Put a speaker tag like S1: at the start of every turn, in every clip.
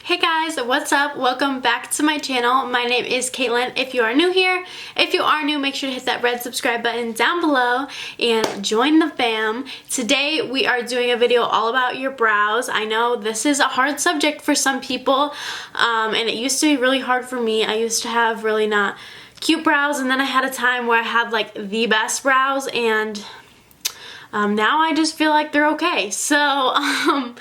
S1: Hey guys, what's up? Welcome back to my channel. My name is Caitlin. If you are new here, if you are new, make sure to hit that red subscribe button down below and join the fam. Today we are doing a video all about your brows. I know this is a hard subject for some people, and it used to be really hard for me. I used to have really not cute brows, and then I had a time where I had like the best brows, and now I just feel like they're okay. So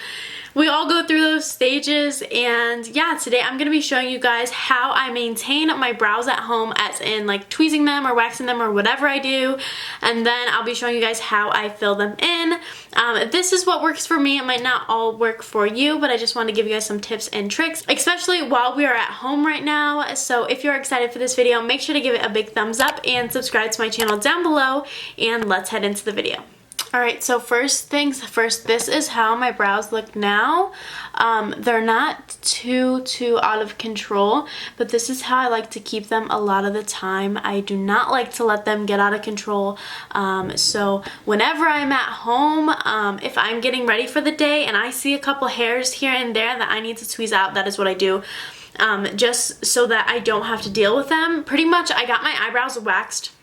S1: we all go through those stages, and yeah, today I'm going to be showing you guys how I maintain my brows at home, as in like tweezing them or waxing them or whatever I do, and then I'll be showing you guys how I fill them in. This is what works for me. It might not all work for you, but I just want to give you guys some tips and tricks, especially while we are at home right now. So if you're excited for this video, make sure to give it a big thumbs up and subscribe to my channel down below, and let's head into the video. Alright, so first things first, this is how my brows look now. They're not too out of control, but this is how I like to keep them a lot of the time. I do not like to let them get out of control. So whenever I'm at home, if I'm getting ready for the day and I see a couple hairs here and there that I need to tweeze out, that is what I do. Just so that I don't have to deal with them. Pretty much, I got my eyebrows waxed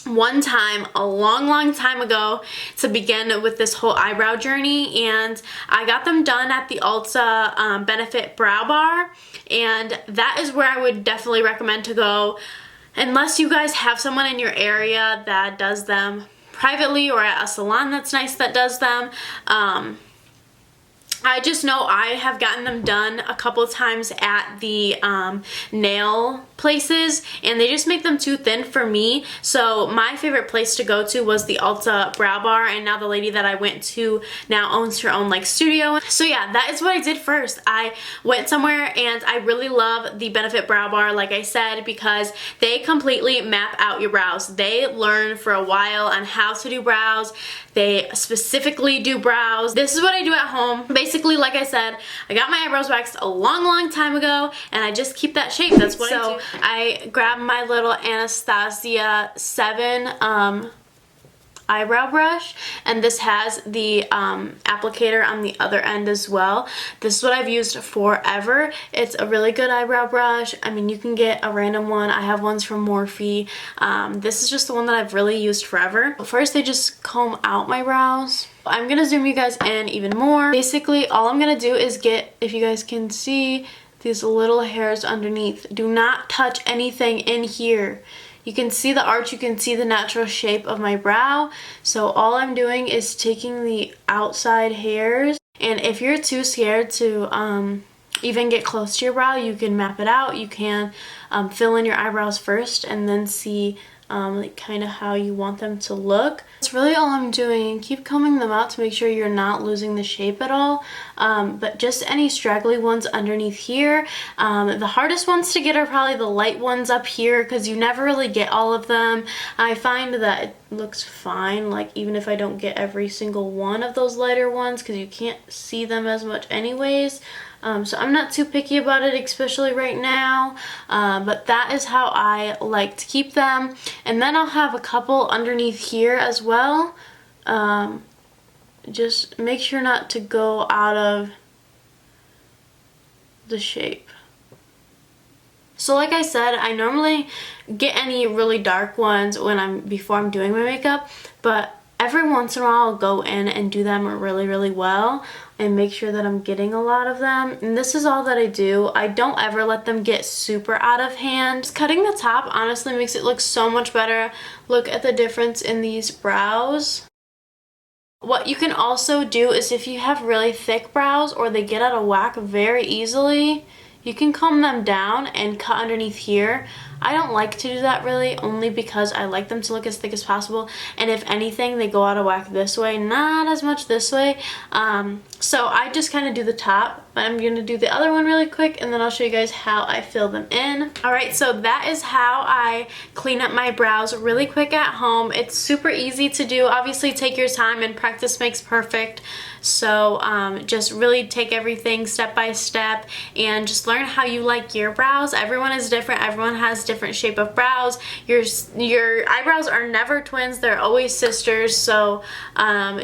S1: one time a long time ago to begin with this whole eyebrow journey, and I got them done at the Ulta Benefit Brow Bar, and that is where I would definitely recommend to go unless you guys have someone in your area that does them privately or at a salon that's nice that does them. I just know I have gotten them done a couple of times at the nail places, and they just make them too thin for me. So my favorite place to go to was the Ulta Brow Bar, and now the lady that I went to now owns her own like studio. So yeah, that is what I did first. I went somewhere, and I really love the Benefit Brow Bar, like I said, because they completely map out your brows. They learn for a while on how to do brows. They specifically do brows. This is what I do at home. Basically, like I said, I got my eyebrows waxed a long time ago, and I just keep that shape. That's what I do. I grabbed my little Anastasia 7 eyebrow brush, and this has the applicator on the other end as well. This is what I've used forever. It's a really good eyebrow brush. I mean, you can get a random one. I have ones from Morphe. This is just the one that I've really used forever. First, I just comb out my brows. I'm gonna zoom you guys in even more. Basically, all I'm gonna do is get, if you guys can see, these little hairs underneath. Do not touch anything in here. You can see the arch, you can see the natural shape of my brow. So all I'm doing is taking the outside hairs, and if you're too scared to even get close to your brow, you can map it out. You can fill in your eyebrows first and then see like kind of how you want them to look. That's really all I'm doing. Keep combing them out to make sure you're not losing the shape at all, but just any straggly ones underneath here. The hardest ones to get are probably the light ones up here, because you never really get all of them. I find that it looks fine, like even if I don't get every single one of those lighter ones, because you can't see them as much anyways. So I'm not too picky about it, especially right now, but that is how I like to keep them. And then I'll have a couple underneath here as well. Just make sure not to go out of the shape. So like I said, I normally get any really dark ones before I'm doing my makeup, but every once in a while I'll go in and do them really well and make sure that I'm getting a lot of them. And this is all that I do. I don't ever let them get super out of hand. Just cutting the top honestly makes it look so much better. Look at the difference in these brows. What you can also do is, if you have really thick brows or they get out of whack very easily, you can comb them down and cut underneath here. I don't like to do that really, only because I like them to look as thick as possible, and if anything, they go out of whack this way, not as much this way. So I just kind of do the top, but I'm going to do the other one really quick, and then I'll show you guys how I fill them in. Alright, so that is how I clean up my brows really quick at home. It's super easy to do. Obviously, take your time, and practice makes perfect. So just really take everything step by step and just learn how you like your brows. Everyone is different. Everyone has different different shape of brows. Your eyebrows are never twins, they're always sisters, so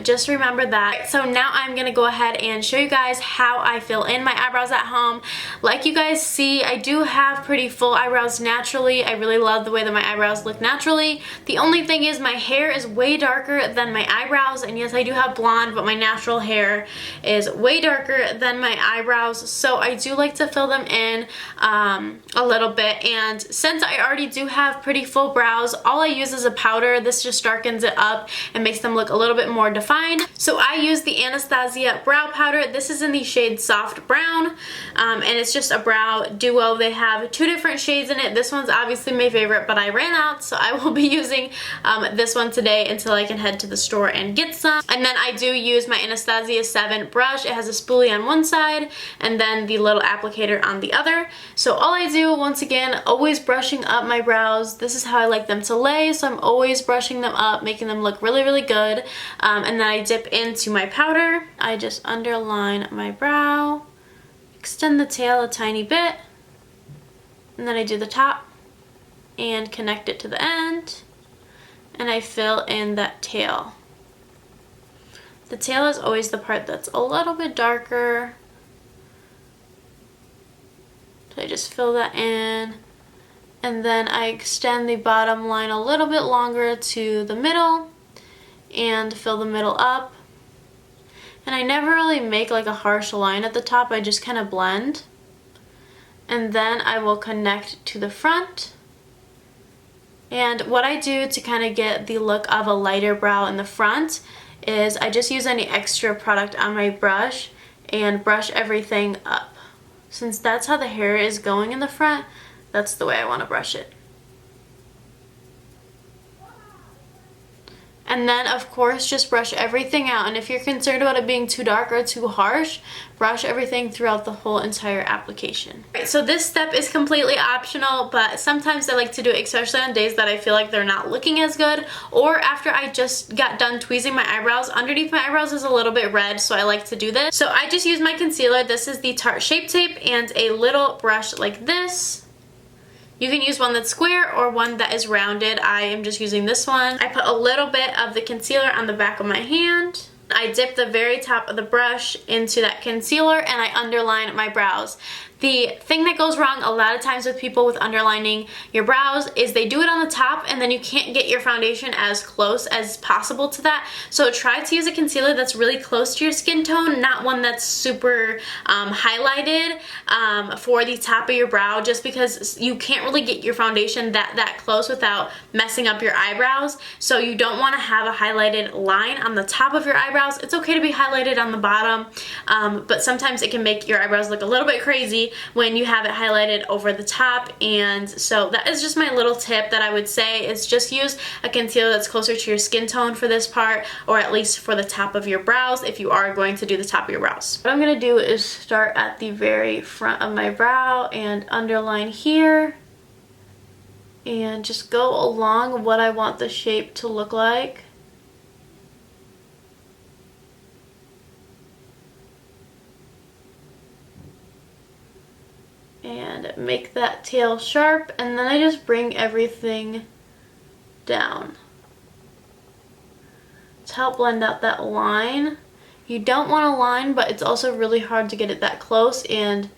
S1: just remember that. So now I'm gonna go ahead and show you guys how I fill in my eyebrows at home. Like you guys see, I do have pretty full eyebrows naturally. I really love the way that my eyebrows look naturally. The only thing is my hair is way darker than my eyebrows, and yes, I do have blonde, but my natural hair is way darker than my eyebrows, so I do like to fill them in a little bit. And since I already do have pretty full brows, all I use is a powder. This just darkens it up and makes them look a little bit more defined. So I use the Anastasia brow powder. This is in the shade Soft Brown, and it's just a brow duo. They have 2 different shades in it. This one's obviously my favorite, but I ran out, so I will be using this one today until I can head to the store and get some. And then I do use my Anastasia 7 brush. It has a spoolie on one side and then the little applicator on the other. So all I do, once again, always brushing up my brows. This is how I like them to lay, so I'm always brushing them up, making them look really, really good. And then I dip into my powder. I just underline my brow, extend the tail a tiny bit, and then I do the top and connect it to the end, and I fill in that tail. The tail is always the part that's a little bit darker. So I just fill that in, and then I extend the bottom line a little bit longer to the middle and fill the middle up. And I never really make like a harsh line at the top, I just kind of blend. And then I will connect to the front. And what I do to kind of get the look of a lighter brow in the front is I just use any extra product on my brush and brush everything up. Since that's how the hair is going in the front, that's the way I want to brush it. And then, of course, just brush everything out. And if you're concerned about it being too dark or too harsh, brush everything throughout the whole entire application. Right, so this step is completely optional, but sometimes I like to do it, especially on days that I feel like they're not looking as good, or after I just got done tweezing my eyebrows. Underneath my eyebrows is a little bit red, so I like to do this. So I just use my concealer. This is the Tarte Shape Tape, and a little brush like this. You can use one that's square or one that is rounded. I am just using this one. I put a little bit of the concealer on the back of my hand. I dip the very top of the brush into that concealer and I underline my brows. The thing that goes wrong a lot of times with people with underlining your brows is they do it on the top and then you can't get your foundation as close as possible to that. So try to use a concealer that's really close to your skin tone, not one that's super highlighted for the top of your brow, just because you can't really get your foundation that close without messing up your eyebrows. So you don't want to have a highlighted line on the top of your eyebrows. It's okay to be highlighted on the bottom, but sometimes it can make your eyebrows look a little bit crazy when you have it highlighted over the top. And so that is just my little tip that I would say, is just use a concealer that's closer to your skin tone for this part, or at least for the top of your brows if you are going to do the top of your brows. What I'm going to do is start at the very front of my brow and underline here and just go along what I want the shape to look like. And make that tail sharp, and then I just bring everything down to help blend out that line. You don't want a line, but it's also really hard to get it that close and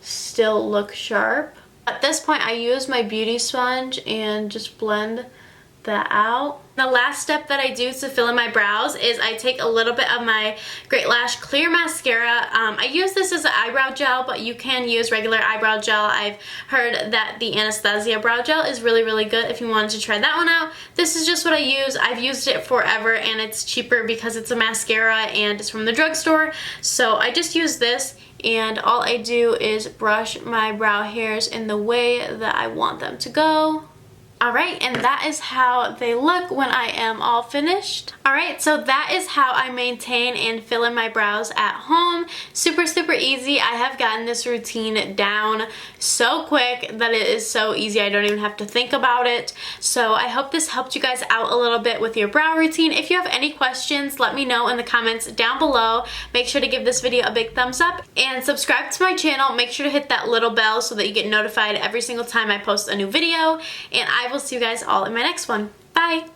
S1: still look sharp. At this point, I use my beauty sponge and just blend that out. The last step that I do to fill in my brows is I take a little bit of my Great Lash Clear Mascara. I use this as an eyebrow gel, but you can use regular eyebrow gel. I've heard that the Anastasia brow gel is really, really good if you wanted to try that one out. This is just what I use. I've used it forever, and it's cheaper because it's a mascara and it's from the drugstore. So I just use this, and all I do is brush my brow hairs in the way that I want them to go. Alright, and that is how they look when I am all finished. Alright, so that is how I maintain and fill in my brows at home. Super, super easy. I have gotten this routine down so quick that it is so easy. I don't even have to think about it. So I hope this helped you guys out a little bit with your brow routine. If you have any questions, let me know in the comments down below. Make sure to give this video a big thumbs up and subscribe to my channel. Make sure to hit that little bell so that you get notified every single time I post a new video. And I will see you guys all in my next one. Bye!